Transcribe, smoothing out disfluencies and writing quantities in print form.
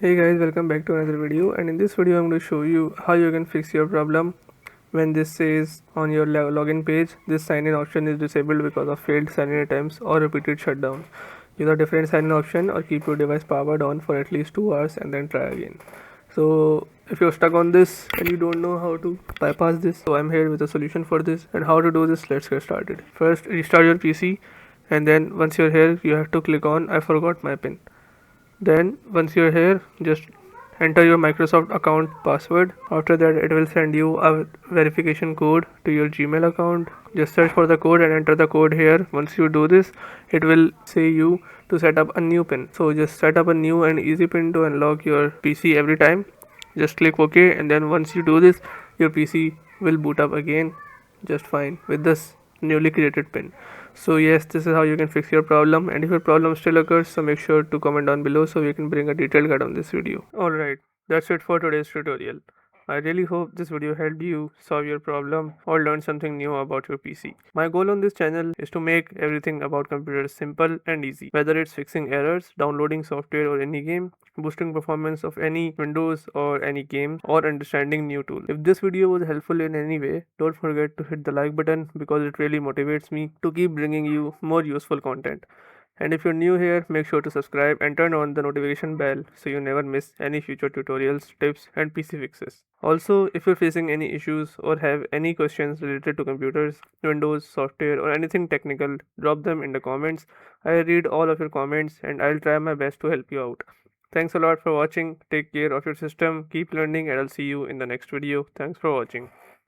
Hey guys, welcome back to another video, and in this video I'm going to show you how you can fix your problem when this says on your login page this sign in option is disabled because of failed sign in attempts or repeated shutdown. Use a different sign in option or keep your device powered on for at least 2 hours and then try again. So if you're stuck on this and you don't know how to bypass this, so I'm here with a solution for this. And how to do this, let's get started. First, restart your PC, and then once you're here you have to click on I forgot my pin. Then once you're here, just enter your Microsoft account password. After that, it will send you a verification code to your Gmail account. Just search for the code and enter the code here. Once you do this, it will say you to set up a new pin. So just set up a new and easy pin to unlock your PC every time. Just click OK, and then once you do this, your PC will boot up again just fine with this newly created pin. So yes, this is how you can fix your problem, and if your problem still occurs, so make sure to comment down below so we can bring a detailed guide on this video. Alright, that's it for today's tutorial. I really hope this video helped you solve your problem or learn something new about your PC. My goal on this channel is to make everything about computers simple and easy, whether it's fixing errors, downloading software or any game, boosting performance of any Windows or any game, or understanding new tools. If this video was helpful in any way, don't forget to hit the like button because it really motivates me to keep bringing you more useful content. And if you're new here, make sure to subscribe and turn on the notification bell so you never miss any future tutorials, tips, and PC fixes. Also, if you're facing any issues or have any questions related to computers, Windows, software, or anything technical, drop them in the comments. I read all of your comments and I'll try my best to help you out. Thanks a lot for watching. Take care of your system, keep learning, and I'll see you in the next video. Thanks for watching.